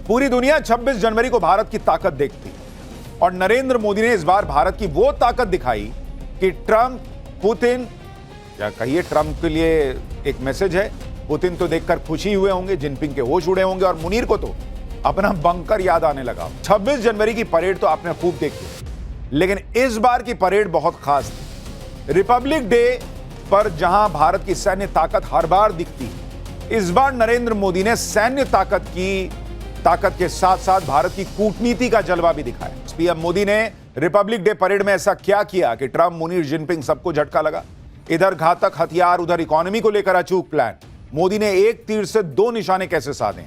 पूरी दुनिया 26 जनवरी को भारत की ताकत देखती और नरेंद्र मोदी ने इस बार भारत की वो ताकत दिखाई कि ट्रंप, पुतिन, या कहिए ट्रंप के लिए एक मैसेज है, पुतिन तो देखकर खुशी हुए होंगे, जिनपिंग के होश उड़े होंगे और मुनीर को तो अपना बंकर याद आने लगा। 26 जनवरी की परेड तो आपने खूब देखी, लेकिन इस बार की परेड बहुत खास थी। रिपब्लिक डे पर जहां भारत की सैन्य ताकत हर बार दिखती, इस बार नरेंद्र मोदी ने सैन्य ताकत के साथ साथ भारत की कूटनीति का जलवा भी दिखाया। पीएम मोदी ने रिपब्लिक डे परेड में ऐसा क्या किया कि ट्रंप, मुनीर, जिनपिंग सबको झटका लगा। इधर घातक हथियार, उधर इकोनॉमी को लेकर अचूक प्लान। मोदी ने एक तीर से दो निशाने कैसे साधे।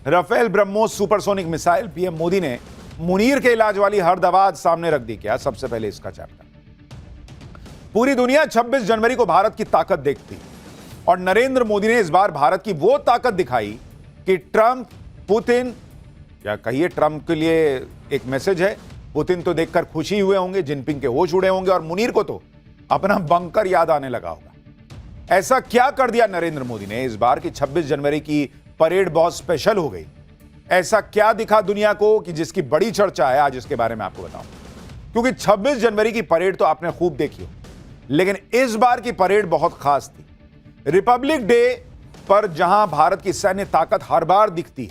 Rafale BrahMos supersonic missile. PM Modi ने मुनीर के इलाज वाली हर दवा आज सामने रख दी। क्या सबसे पहले इसका चैप्टर। पूरी दुनिया 26 जनवरी को भारत की ताकत देखती और नरेंद्र मोदी ने इस बार भारत की वो ताकत दिखाई कि ट्रंप, पुतिन, या कहिए ट्रंप के लिए एक मैसेज है, पुतिन तो देखकर खुशी हुए होंगे, जिनपिंग के होश उड़े होंगे और मुनीर को तो अपना बंकर याद आने लगा होगा। ऐसा क्या कर दिया नरेंद्र मोदी ने इस बार की 26 जनवरी की परेड बहुत स्पेशल हो गई। ऐसा क्या दिखा दुनिया को कि जिसकी बड़ी चर्चा है, आज इसके बारे में आपको बताऊं। क्योंकि 26 जनवरी की परेड तो आपने खूब देखी हो, लेकिन इस बार की परेड बहुत खास थी। रिपब्लिक डे पर जहां भारत की सैन्य ताकत हर बार दिखती,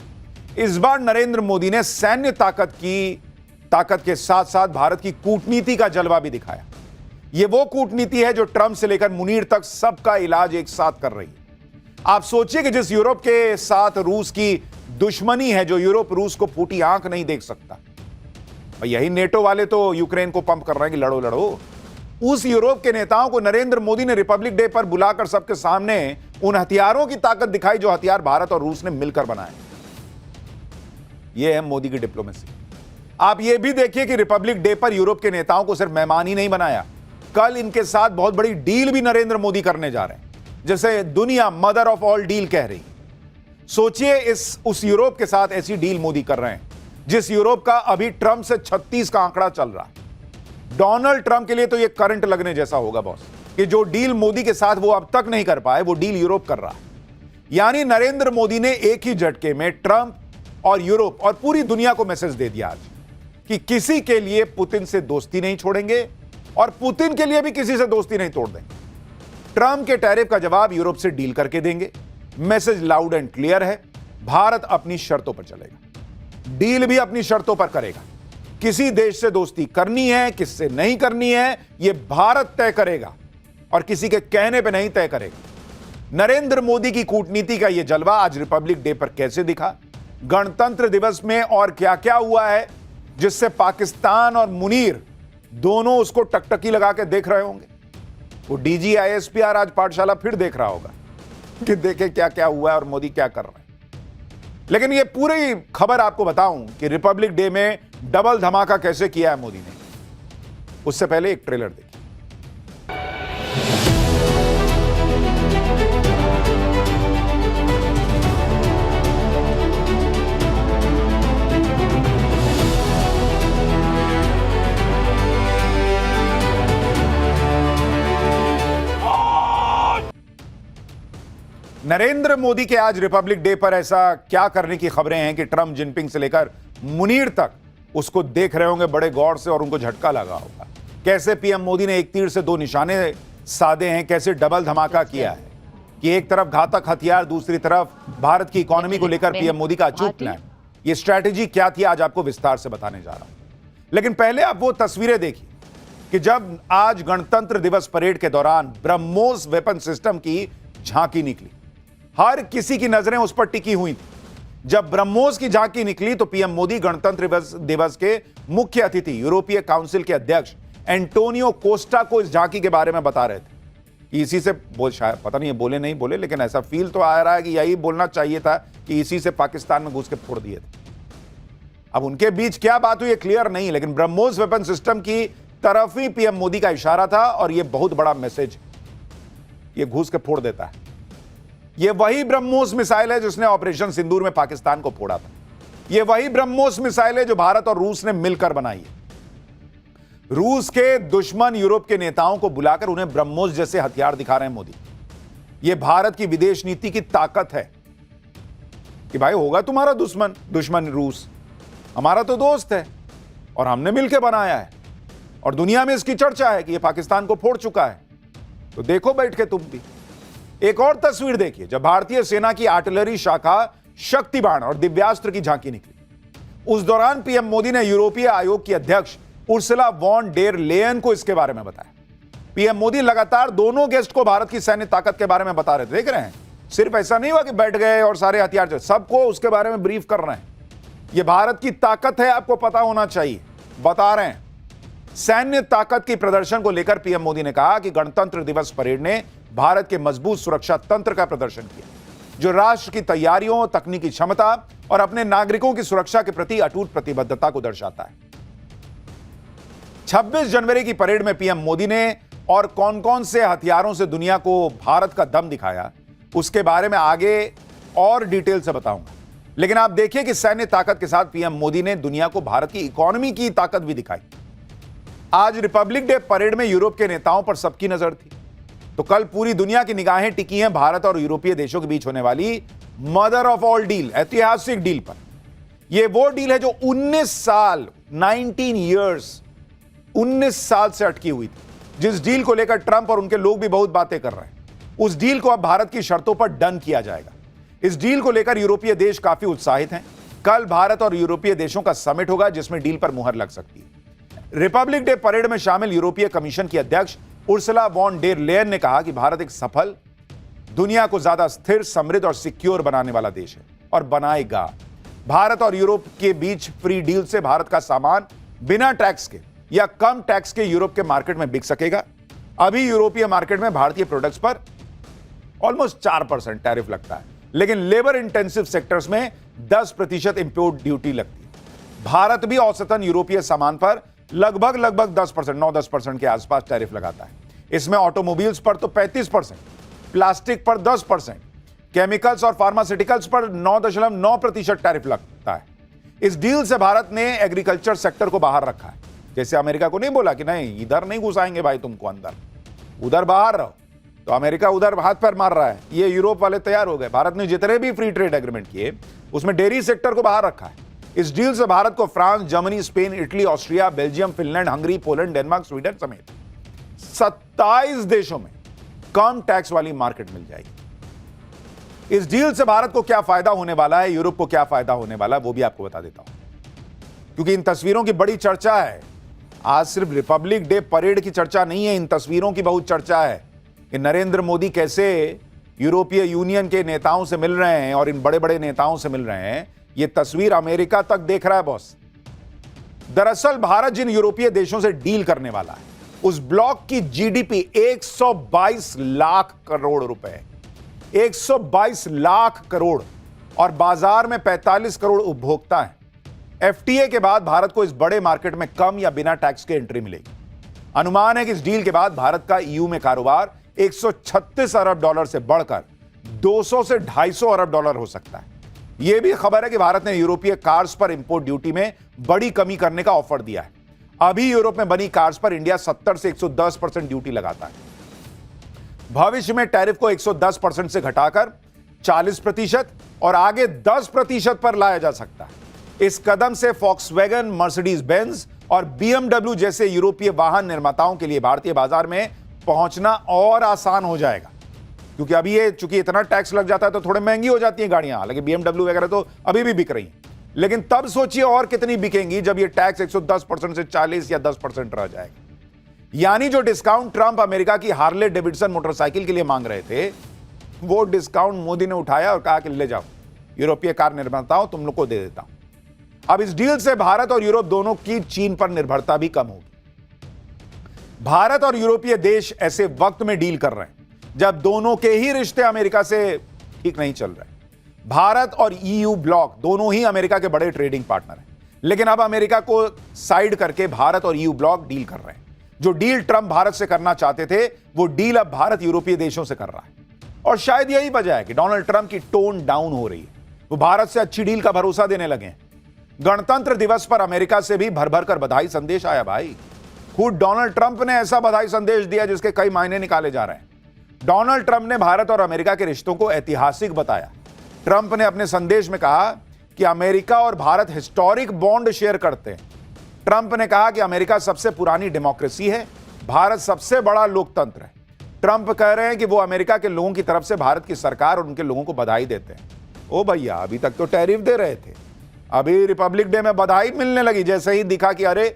इस बार नरेंद्र मोदी ने सैन्य ताकत के साथ साथ भारत की कूटनीति का जलवा भी दिखाया। यह वो कूटनीति है जो ट्रंप से लेकर मुनीर तक सबका इलाज एक साथ कर रही है। आप सोचिए कि जिस यूरोप के साथ रूस की दुश्मनी है, जो यूरोप रूस को फूटी आंख नहीं देख सकता, और यही नेटो वाले तो यूक्रेन को पंप कर रहे हैं कि लड़ो लड़ो, उस यूरोप के नेताओं को नरेंद्र मोदी ने रिपब्लिक डे पर बुलाकर सबके सामने उन हथियारों की ताकत दिखाई जो हथियार भारत और रूस ने मिलकर बनाए। यह है मोदी की डिप्लोमेसी। आप यह भी देखिए कि रिपब्लिक डे पर यूरोप के नेताओं को सिर्फ मेहमान ही नहीं बनाया, कल इनके साथ बहुत बड़ी डील भी नरेंद्र मोदी करने जा रहे हैं, जैसे दुनिया मदर ऑफ ऑल डील कह रही। सोचिए उस यूरोप के साथ ऐसी डील मोदी कर रहे हैं जिस यूरोप का अभी ट्रंप से 36 का आंकड़ा चल रहा है। डोनाल्ड ट्रंप के लिए तो यह करंट लगने जैसा होगा बॉस, कि जो डील मोदी के साथ वो अब तक नहीं कर पाए, वो डील यूरोप कर रहा है। यानी नरेंद्र मोदी ने एक ही झटके में ट्रंप और यूरोप और पूरी दुनिया को मैसेज दे दिया आज कि किसी के लिए पुतिन से दोस्ती नहीं छोड़ेंगे और पुतिन के लिए भी किसी से दोस्ती नहीं तोड़ देंगे। ट्रंप के टैरिफ का जवाब यूरोप से डील करके देंगे। मैसेज लाउड एंड क्लियर है, भारत अपनी शर्तों पर चलेगा, डील भी अपनी शर्तों पर करेगा। किसी देश से दोस्ती करनी है, किससे नहीं करनी है, यह भारत तय करेगा और किसी के कहने पे नहीं तय करेगा। नरेंद्र मोदी की कूटनीति का यह जलवा आज रिपब्लिक डे पर कैसे दिखा, गणतंत्र दिवस में और क्या क्या हुआ है जिससे पाकिस्तान और मुनीर दोनों उसको टकटकी लगा के देख रहे होंगे। वो डीजी आईएसपीआर आज पाठशाला फिर देख रहा होगा कि देखे क्या क्या हुआ है और मोदी क्या कर रहे हैं। लेकिन ये पूरी खबर आपको बताऊं कि रिपब्लिक डे में डबल धमाका कैसे किया है मोदी ने, उससे पहले एक ट्रेलर देखिए। नरेंद्र मोदी के आज रिपब्लिक डे पर ऐसा क्या करने की खबरें हैं कि ट्रंप, जिनपिंग से लेकर मुनीर तक उसको देख रहे होंगे बड़े गौर से और उनको झटका लगा होगा। कैसे पीएम मोदी ने एक तीर से दो निशाने साधे हैं, कैसे डबल धमाका किया है कि एक तरफ घातक हथियार, दूसरी तरफ भारत की इकोनॉमी को लेकर पीएम मोदी का अचूक प्लान। ये स्ट्रैटेजी क्या थी आज आपको विस्तार से बताने जा रहा हूं। लेकिन पहले आप वो तस्वीरें देखिए कि जब आज गणतंत्र दिवस परेड के दौरान ब्रह्मोस वेपन सिस्टम की झांकी निकली, हर किसी की नजरें उस पर टिकी हुई थी। जब ब्रह्मोस की झांकी निकली तो पीएम मोदी गणतंत्र दिवस के मुख्य अतिथि, यूरोपीय काउंसिल के अध्यक्ष एंटोनियो कोस्टा को इस झांकी के बारे में बता रहे थे कि इसी से शायद पता नहीं बोले नहीं बोले, लेकिन ऐसा फील तो आ रहा है कि यही बोलना चाहिए था कि इसी से पाकिस्तान में घुस के फोड़ दिए थे। अब उनके बीच क्या बात हुई क्लियर नहीं, लेकिन ब्रह्मोस वेपन सिस्टम की तरफ ही पीएम मोदी का इशारा था और यह बहुत बड़ा मैसेज, ये घुस के फोड़ देता है। यह वही ब्रह्मोस मिसाइल है जिसने ऑपरेशन सिंदूर में पाकिस्तान को फोड़ा था। यह वही ब्रह्मोस मिसाइल है जो भारत और रूस ने मिलकर बनाई है। रूस के दुश्मन यूरोप के नेताओं को बुलाकर उन्हें ब्रह्मोस जैसे हथियार दिखा रहे हैं मोदी। यह भारत की विदेश नीति की ताकत है। कि भाई होगा तुम्हारा दुश्मन, दुश्मन रूस, हमारा तो दोस्त है और हमने मिलकर बनाया है और दुनिया में इसकी चर्चा है कि ये पाकिस्तान को फोड़ चुका है। तो देखो बैठ के तुम भी। एक और तस्वीर देखिए, जब भारतीय सेना की आर्टिलरी शाखा शक्ति बाण और दिव्यास्त्र की झांकी निकली, उस दौरान पीएम मोदी ने यूरोपीय आयोग की अध्यक्ष उर्सुला वॉन डेर लेयन को इसके बारे में बताया। पीएम मोदी लगातार दोनों गेस्ट को भारत की सैन्य ताकत के बारे में बता रहे थे। देख रहे हैं, सिर्फ ऐसा नहीं हुआ कि बैठ गए और सारे हथियार, सबको उसके बारे में ब्रीफ कर रहे हैं। यह भारत की ताकत है, आपको पता होना चाहिए, बता रहे हैं। सैन्य ताकत की प्रदर्शन को लेकर पीएम मोदी ने कहा कि गणतंत्र दिवस परेड ने भारत के मजबूत सुरक्षा तंत्र का प्रदर्शन किया, जो राष्ट्र की तैयारियों, तकनीकी क्षमता और अपने नागरिकों की सुरक्षा के प्रति अटूट प्रतिबद्धता को दर्शाता है। 26 जनवरी की परेड में पीएम मोदी ने और कौन कौन से हथियारों से दुनिया को भारत का दम दिखाया, उसके बारे में आगे और डिटेल से बताऊंगा। लेकिन आप देखिए कि सैन्य ताकत के साथ पीएम मोदी ने दुनिया को भारत की इकोनॉमी की ताकत भी दिखाई। आज रिपब्लिक डे परेड में यूरोप के नेताओं पर सबकी नजर थी, तो कल पूरी दुनिया की निगाहें टिकी हैं भारत और यूरोपीय देशों के बीच होने वाली मदर ऑफ ऑल डील, ऐतिहासिक डील पर। यह वो डील है जो 19 साल 19 साल से अटकी हुई थी, जिस डील को लेकर ट्रंप और उनके लोग भी बहुत बातें कर रहे हैं। उस डील को अब भारत की शर्तों पर डन किया जाएगा। इस डील को लेकर यूरोपीय देश काफी उत्साहित हैं। कल भारत और यूरोपीय देशों का समिट होगा, जिसमें डील पर मुहर लग सकती है। रिपब्लिक डे परेड में शामिल यूरोपीय कमीशन की अध्यक्ष उर्सुला वॉन डेर लेयन ने कहा कि भारत एक सफल, दुनिया को ज्यादा स्थिर, समृद्ध और सिक्योर बनाने वाला देश है और बनाएगा। भारत और यूरोप के बीच फ्री डील से भारत का सामान बिना टैक्स के या कम टैक्स के यूरोप के मार्केट में बिक सकेगा। अभी यूरोपीय मार्केट में भारतीय प्रोडक्ट्स पर ऑलमोस्ट 4% टैरिफ लगता है, लेकिन लेबर इंटेंसिव सेक्टर्स में 10% इंपोर्ट ड्यूटी लगती है। भारत भी औसतन यूरोपीय सामान पर लगभग 10%, 9-10% के आसपास टैरिफ लगाता है। इसमें ऑटोमोबाइल्स पर तो 35%, प्लास्टिक पर 10%, केमिकल्स और फार्मास्यूटिकल्स पर 9.9% टैरिफ लगता है। इस डील से भारत ने एग्रीकल्चर सेक्टर को बाहर रखा है। जैसे अमेरिका को नहीं बोला कि नहीं, इधर नहीं घुसाएंगे भाई तुमको, अंदर, उधर बाहर रहो, तो अमेरिका उधर हाथ पैर मार रहा है। ये यूरोप वाले तैयार हो गए। भारत ने जितने भी फ्री ट्रेड एग्रीमेंट किए, उसमें डेयरी सेक्टर को बाहर रखा है। इस डील से भारत को France, Germany, Spain, Italy, Austria, Belgium, Finland, Hungary, Poland, Denmark, Sweden समेत 27 देशों में कम टैक्स वाली मार्केट मिल जाएगी। इस डील से भारत को क्या फायदा होने वाला है, यूरोप को क्या फायदा होने वाला है, वो भी आपको बता देता हूं, क्योंकि इन तस्वीरों की बड़ी चर्चा है। आज सिर्फ रिपब्लिक डे परेड की चर्चा नहीं है, इन तस्वीरों की बहुत चर्चा है कि नरेंद्र मोदी कैसे यूरोपीय यूनियन के नेताओं से मिल रहे हैं और इन बड़े बड़े नेताओं से मिल रहे हैं। यह तस्वीर अमेरिका तक देख रहा है बॉस। दरअसल भारत जिन यूरोपीय देशों से डील करने वाला है, उस ब्लॉक की जीडीपी 122 लाख करोड़ रुपए, 122 लाख करोड़, और बाजार में 45 करोड़ उपभोक्ता हैं। एफटीए के बाद भारत को इस बड़े मार्केट में कम या बिना टैक्स के एंट्री मिलेगी। अनुमान है कि इस डील के बाद भारत का ईयू में कारोबार 136 अरब डॉलर से बढ़कर 200 से 250 अरब डॉलर हो सकता है। यह भी खबर है कि भारत ने यूरोपीय कार्स पर इंपोर्ट ड्यूटी में बड़ी कमी करने का ऑफर दिया है। अभी यूरोप में बनी कार्स पर इंडिया 70 से 110% ड्यूटी लगाता है। भविष्य में टैरिफ को 110% से घटाकर 40% और आगे 10% पर लाया जा सकता है। इस कदम से फॉक्सवैगन, मर्सिडीज बेंज और बीएमडब्ल्यू जैसे यूरोपीय वाहन निर्माताओं के लिए भारतीय बाजार में पहुंचना और आसान हो जाएगा, क्योंकि अभी ये चूंकि इतना टैक्स लग जाता है तो थोड़ी महंगी हो जाती हैं गाड़ियां। हालांकि बीएमडब्ल्यू वगैरह तो अभी भी बिक रही हैं, लेकिन तब सोचिए और कितनी बिकेंगी जब ये टैक्स 110% से 40 या 10% रह जाएगा। यानी जो डिस्काउंट ट्रंप अमेरिका की हार्ले डेविडसन मोटरसाइकिल के लिए मांग रहे थे, वो डिस्काउंट मोदी ने उठाया और कहा कि ले जाओ यूरोपीय कार निर्माताओं, तुम लोग को दे देता हूं। अब इस डील से भारत और यूरोप दोनों की चीन पर निर्भरता भी कम होगी। भारत और यूरोपीय देश ऐसे वक्त में डील कर रहे हैं जब दोनों के ही रिश्ते अमेरिका से ठीक नहीं चल रहे। भारत और ईयू ब्लॉक दोनों ही अमेरिका के बड़े ट्रेडिंग पार्टनर हैं, लेकिन अब अमेरिका को साइड करके भारत और ईयू ब्लॉक डील कर रहे हैं। जो डील ट्रंप भारत से करना चाहते थे, वो डील अब भारत यूरोपीय देशों से कर रहा है। और शायद यही वजह है कि डोनाल्ड ट्रंप की टोन डाउन हो रही है। वो भारत से अच्छी डील का भरोसा देने लगे हैं। गणतंत्र दिवस पर अमेरिका से भी भर भर कर बधाई संदेश आया भाई। खुद डोनाल्ड ट्रंप ने ऐसा बधाई संदेश दिया जिसके कई मायने निकाले जा रहे हैं। डोनाल्ड ट्रंप ने भारत और अमेरिका के रिश्तों को ऐतिहासिक बताया। ट्रंप ने अपने संदेश में कहा कि अमेरिका और भारत हिस्टोरिक बॉन्ड शेयर करते हैं। ट्रंप ने कहा कि अमेरिका सबसे पुरानी डेमोक्रेसी है, भारत सबसे बड़ा लोकतंत्र है। ट्रंप कह रहे हैं कि वो अमेरिका के लोगों की तरफ से भारत की सरकार और उनके लोगों को बधाई देते हैं। ओ भैया, अभी तक तो टैरिफ दे रहे थे, अभी रिपब्लिक डे में बधाई मिलने लगी जैसे ही दिखा कि अरे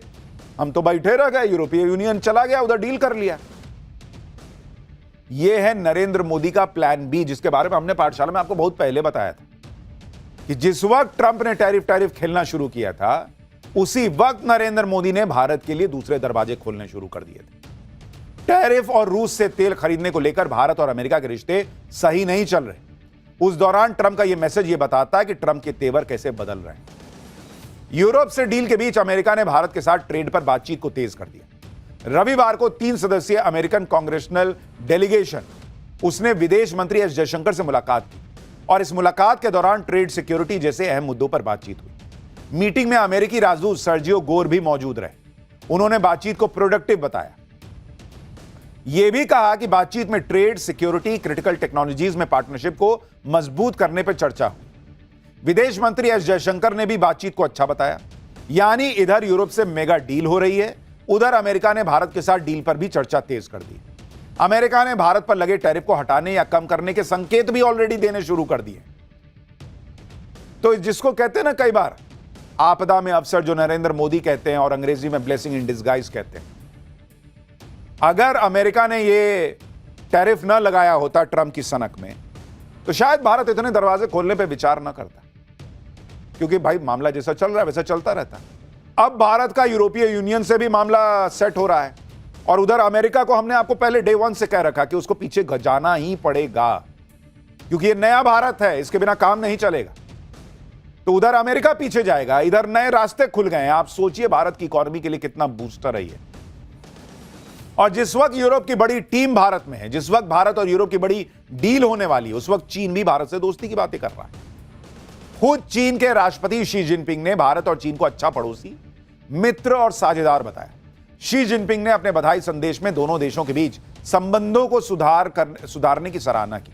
हम तो बैठे रह गए, यूरोपीय यूनियन चला गया, उधर डील कर लिया। यह है नरेंद्र मोदी का प्लान बी, जिसके बारे में हमने पाठशाला में आपको बहुत पहले बताया था कि जिस वक्त ट्रंप ने टैरिफ खेलना शुरू किया था, उसी वक्त नरेंद्र मोदी ने भारत के लिए दूसरे दरवाजे खोलने शुरू कर दिए थे। टैरिफ और रूस से तेल खरीदने को लेकर भारत और अमेरिका के रिश्ते सही नहीं चल रहे। उस दौरान ट्रंप का यह मैसेज यह बताता है कि ट्रंप के तेवर कैसे बदल रहे हैं। यूरोप से डील के बीच अमेरिका ने भारत के साथ ट्रेड पर बातचीत को तेज कर दिया। रविवार को 3 सदस्यीय अमेरिकन कांग्रेशनल डेलीगेशन उसने विदेश मंत्री एस जयशंकर से मुलाकात की और इस मुलाकात के दौरान ट्रेड, सिक्योरिटी जैसे अहम मुद्दों पर बातचीत हुई। मीटिंग में अमेरिकी राजदूत सर्जियो गोर भी मौजूद रहे। उन्होंने बातचीत को प्रोडक्टिव बताया। यह भी कहा कि बातचीत में ट्रेड, सिक्योरिटी, क्रिटिकल टेक्नोलॉजीज में पार्टनरशिप को मजबूत करने पर चर्चा हुई। विदेश मंत्री एस जयशंकर ने भी बातचीत को अच्छा बताया। यानी इधर यूरोप से मेगा डील हो रही है, उधर अमेरिका ने भारत के साथ डील पर भी चर्चा तेज कर दी। अमेरिका ने भारत पर लगे टैरिफ को हटाने या कम करने के संकेत भी ऑलरेडी देने शुरू कर दिए। तो जिसको कहते हैं ना कई बार आपदा में अवसर, जो नरेंद्र मोदी कहते हैं और अंग्रेजी में ब्लेसिंग इन डिस्गाइज कहते हैं, अगर अमेरिका ने ये टैरिफ न लगाया होता ट्रंप की सनक में, तो शायद भारत इतने दरवाजे खोलने पे विचार न करता, क्योंकि भाई मामला जैसा चल रहा है वैसा चलता रहता। अब भारत का यूरोपीय यूनियन से भी मामला सेट हो रहा है और उधर अमेरिका को हमने आपको पहले डे 1 से कह रखा कि उसको पीछे जाना ही पड़ेगा, क्योंकि ये नया भारत है, इसके बिना काम नहीं चलेगा। तो उधर अमेरिका पीछे जाएगा, इधर नए रास्ते खुल गए हैं। आप सोचिए भारत की इकोनॉमी के लिए कितना बूस्टर है ये। और जिस वक्त यूरोप की बड़ी टीम भारत में है, जिस वक्त भारत और यूरोप की बड़ी डील होने वाली है, उस वक्त चीन भी भारत से दोस्ती की बातें कर रहा है। खुद चीन के राष्ट्रपति शी जिनपिंग ने भारत और चीन को अच्छा पड़ोसी, मित्र और साझेदार बताया। शी जिनपिंग ने अपने बधाई संदेश में दोनों देशों के बीच संबंधों को सुधारने की सराहना की।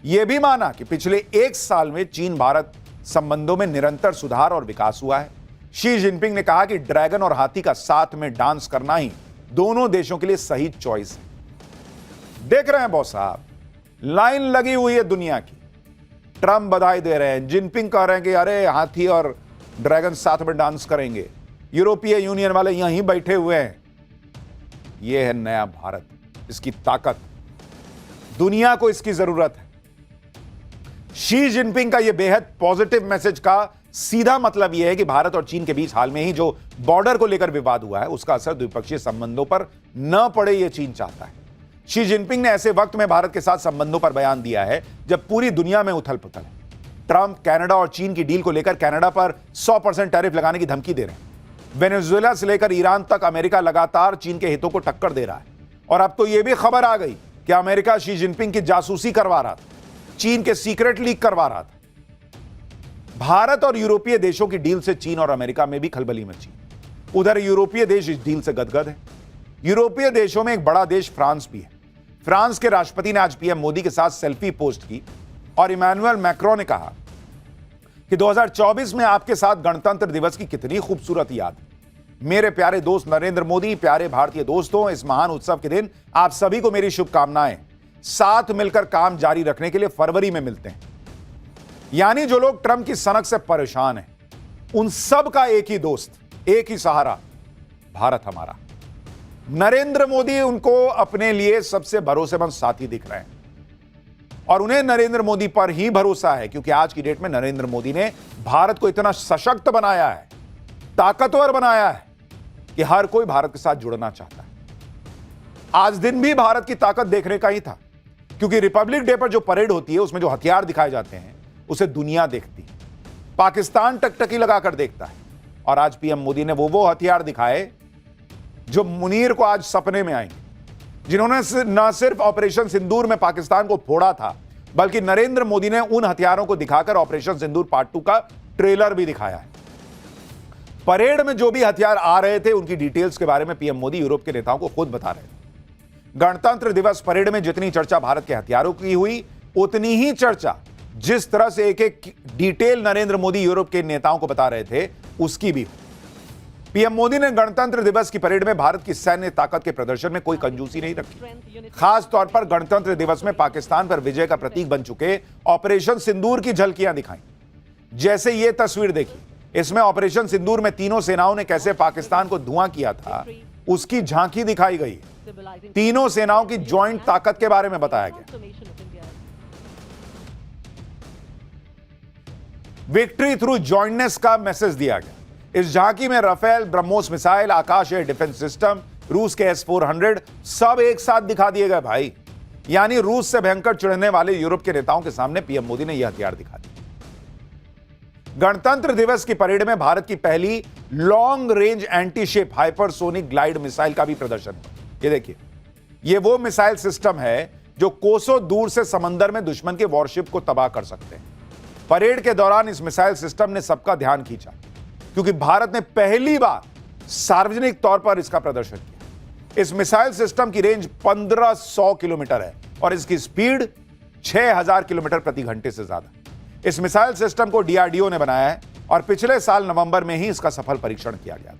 यह भी माना कि पिछले 1 साल में चीन भारत संबंधों में निरंतर सुधार और विकास हुआ है। शी जिनपिंग ने कहा कि ड्रैगन और हाथी का साथ में डांस करना ही दोनों देशों के लिए सही चॉइस है। देख रहे हैं बॉस साहब, लाइन लगी हुई है दुनिया की। ट्रंप बधाई दे रहे हैं, जिनपिंग कह रहे हैं कि अरे हाथी और ड्रैगन साथ में डांस करेंगे, यूरोपीय यूनियन वाले यहीं बैठे हुए हैं। यह है नया भारत, इसकी ताकत, दुनिया को इसकी जरूरत है। शी जिनपिंग का यह बेहद पॉजिटिव मैसेज का सीधा मतलब यह है कि भारत और चीन के बीच हाल में ही जो बॉर्डर को लेकर विवाद हुआ है, उसका असर द्विपक्षीय संबंधों पर न पड़े, यह चीन चाहता है। शी जिनपिंग ने ऐसे वक्त में भारत के साथ संबंधों पर बयान दिया है जब पूरी दुनिया में उथल पुथल है। ट्रंप कनाडा और चीन की डील को लेकर कनाडा पर 100% टैरिफ लगाने की धमकी दे रहे हैं। वेनेजुएला से लेकर ईरान तक अमेरिका लगातार चीन के हितों को टक्कर दे रहा है। और अब तो यह भी खबर आ गई कि अमेरिका शी जिनपिंग की जासूसी करवा रहा था, चीन के सीक्रेट लीक करवा रहा था। भारत और यूरोपीय देशों की डील से चीन और अमेरिका में भी खलबली मची। उधर यूरोपीय देश इस डील से गदगद है। यूरोपीय देशों में एक बड़ा देश फ्रांस भी है। फ्रांस के राष्ट्रपति ने आज पीएम मोदी के साथ सेल्फी पोस्ट की और इमैनुअल मैक्रों ने कहा कि 2024 में आपके साथ गणतंत्र दिवस की कितनी खूबसूरत याद। मेरे प्यारे दोस्त नरेंद्र मोदी, प्यारे भारतीय दोस्तों, इस महान उत्सव के दिन आप सभी को मेरी शुभकामनाएं। साथ मिलकर काम जारी रखने के लिए फरवरी में मिलते हैं। यानी जो लोग ट्रंप की सनक से परेशान हैं, उन सब का एक ही दोस्त, एक ही सहारा, भारत हमारा। नरेंद्र मोदी उनको अपने लिए सबसे भरोसेमंद साथी दिख रहे हैं और उन्हें नरेंद्र मोदी पर ही भरोसा है, क्योंकि आज की डेट में नरेंद्र मोदी ने भारत को इतना सशक्त बनाया है, ताकतवर बनाया है कि हर कोई भारत के साथ जुड़ना चाहता है। आज दिन भी भारत की ताकत देखने का ही था, क्योंकि रिपब्लिक डे पर जो परेड होती है उसमें जो हथियार दिखाए जाते हैं उसे दुनिया देखती है। पाकिस्तान टकटकी लगाकर देखता है। और आज पीएम मोदी ने वो हथियार दिखाए जो मुनीर को आज सपने में आएंगे, जिन्होंने न सिर्फ ऑपरेशन सिंदूर में पाकिस्तान को फोड़ा था, बल्कि नरेंद्र मोदी ने उन हथियारों को दिखाकर ऑपरेशन सिंदूर पार्ट 2 का ट्रेलर भी दिखाया है। परेड में जो भी हथियार आ रहे थे उनकी डिटेल्स के बारे में पीएम मोदी यूरोप के नेताओं को खुद बता रहे थे। गणतंत्र दिवस परेड में जितनी चर्चा भारत के हथियारों की हुई, उतनी ही चर्चा जिस तरह से एक एक डिटेल नरेंद्र मोदी यूरोप के नेताओं को बता रहे थे, उसकी भी हो। पीएम मोदी ने गणतंत्र दिवस की परेड में भारत की सैन्य ताकत के प्रदर्शन में कोई कंजूसी नहीं रखी। खास तौर पर गणतंत्र दिवस में पाकिस्तान पर विजय का प्रतीक बन चुके ऑपरेशन सिंदूर की झलकियां दिखाई। जैसे ये तस्वीर देखी, इसमें ऑपरेशन सिंदूर में तीनों सेनाओं ने कैसे पाकिस्तान को धुआं किया था, उसकी झांकी दिखाई गई। तीनों सेनाओं की ज्वाइंट ताकत के बारे में बताया गया। विक्ट्री थ्रू जॉइंटनेस का मैसेज दिया गया। इस झांकी में राफेल, ब्रह्मोस मिसाइल, आकाश एयर डिफेंस सिस्टम, रूस के S-400 सब एक साथ दिखा दिए गए भाई। यानी रूस से भयंकर चिढ़ने वाले यूरोप के नेताओं के सामने पीएम मोदी ने यह हथियार दिखा दिया। गणतंत्र दिवस की परेड में भारत की पहली long range anti-ship hypersonic glide missile का भी प्रदर्शन हुआ। ये देखिए, ये वो मिसाइल सिस्टम है जो कोसों दूर से समंदर में दुश्मन के वॉरशिप को तबाह कर सकते हैं। परेड के दौरान इस मिसाइल सिस्टम ने सबका ध्यान खींचा, क्योंकि भारत ने पहली बार सार्वजनिक तौर पर इसका प्रदर्शन किया। इस मिसाइल सिस्टम की रेंज 1500 किलोमीटर है और इसकी स्पीड 6000 किलोमीटर प्रति घंटे से ज्यादा। इस मिसाइल सिस्टम को DRDO ने बनाया है और पिछले साल नवंबर में ही इसका सफल परीक्षण किया गया था।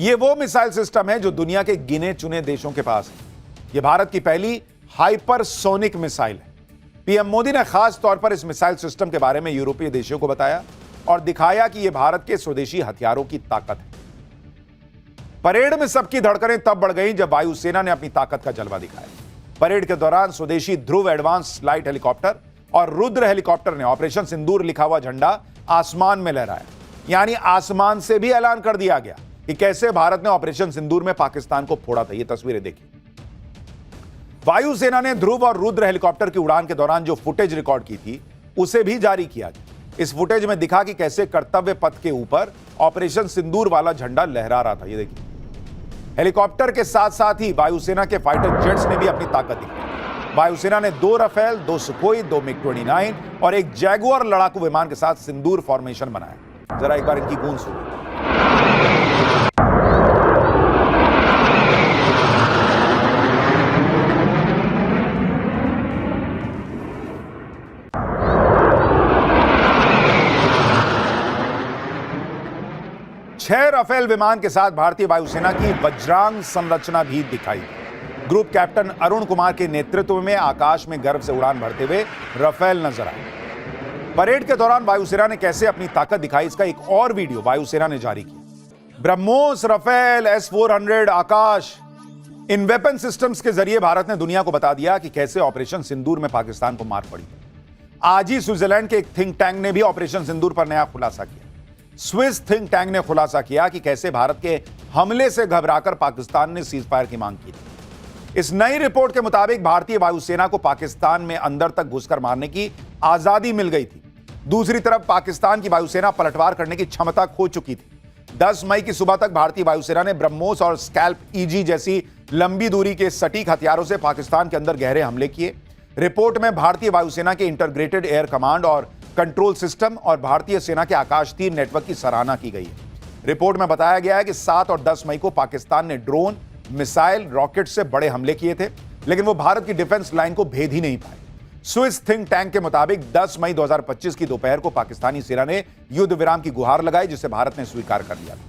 यह वो मिसाइल सिस्टम है जो दुनिया के गिने चुने देशों के पास है। यह भारत की पहली हाइपरसोनिक मिसाइल है। पीएम मोदी ने खास तौर पर इस मिसाइल सिस्टम के बारे में यूरोपीय देशों को बताया और दिखाया कि यह भारत के स्वदेशी हथियारों की ताकत है। परेड में सबकी धड़कनें तब बढ़ गईं जब वायुसेना ने अपनी ताकत का जलवा दिखाया। परेड के दौरान स्वदेशी ध्रुव एडवांस लाइट हेलीकॉप्टर और रुद्र हेलीकॉप्टर ने ऑपरेशन सिंदूर लिखा हुआ झंडा आसमान में लहराया। यानी आसमान से भी ऐलान कर दिया गया कि कैसे भारत ने ऑपरेशन सिंदूर में पाकिस्तान को फोड़ा था। ये तस्वीरें देखिए। वायुसेना ने ध्रुव और रुद्र हेलीकॉप्टर की उड़ान के दौरान जो फुटेज रिकॉर्ड की थी, उसे भी जारी किया गया। इस फुटेज में दिखा कि कैसे कर्तव्य पथ के ऊपर ऑपरेशन सिंदूर वाला झंडा लहरा रहा था। ये देखिए, हेलीकॉप्टर के साथ साथ ही वायुसेना के फाइटर जेट्स ने भी अपनी ताकत दिखाई। वायुसेना ने 2 राफेल, 2 सुखोई, 2 MiG-29 और एक जैगुआर लड़ाकू विमान के साथ सिंदूर फॉर्मेशन बनाया। जरा एक बार इनकी गूंज सुनिए। 6 राफेल विमान के साथ भारतीय वायुसेना की वज्रांग संरचना भी दिखाई। ग्रुप कैप्टन अरुण कुमार के नेतृत्व में आकाश में गर्व से उड़ान भरते हुए राफेल नजर आए। परेड के दौरान वायुसेना ने कैसे अपनी ताकत दिखाई, इसका एक और वीडियो वायुसेना ने जारी किया। ब्रह्मोस, राफेल, S-400, आकाश, इन वेपन सिस्टम्स के जरिए भारत ने दुनिया को बता दिया कि कैसे ऑपरेशन सिंदूर में पाकिस्तान को मार पड़ी। आज ही स्विट्जरलैंड के एक थिंक टैंक ने भी ऑपरेशन सिंदूर पर नया खुलासा किया। स्विस थिंक टैंक ने खुलासा किया कि कैसे भारत के हमले से घबराकर पाकिस्तान ने सीजफायर की मांग की थी। इस नई रिपोर्ट के मुताबिक भारतीय वायुसेना को पाकिस्तान में अंदर तक घुसकर मारने की आजादी मिल गई थी। दूसरी तरफ पाकिस्तान की वायुसेना पलटवार करने की क्षमता खो चुकी थी। 10 मई की सुबह तक भारतीय वायुसेना ने ब्रह्मोस और स्कैल्प EG जैसी लंबी दूरी के सटीक हथियारों से पाकिस्तान के अंदर गहरे हमले किए। रिपोर्ट में भारतीय वायुसेना के इंटीग्रेटेड एयर कमांड और कंट्रोल सिस्टम और भारतीय सेना के आकाश तीर नेटवर्क की सराहना की गई है। रिपोर्ट में बताया गया है कि 7 और 10 मई को पाकिस्तान ने ड्रोन, मिसाइल, रॉकेट से बड़े हमले किए थे, लेकिन वो भारत की डिफेंस लाइन को भेद ही नहीं पाए। स्विस थिंक टैंक के मुताबिक 10 मई 2025 की दोपहर को पाकिस्तानी सेना ने युद्ध विराम की गुहार लगाई, जिसे भारत ने स्वीकार कर लिया।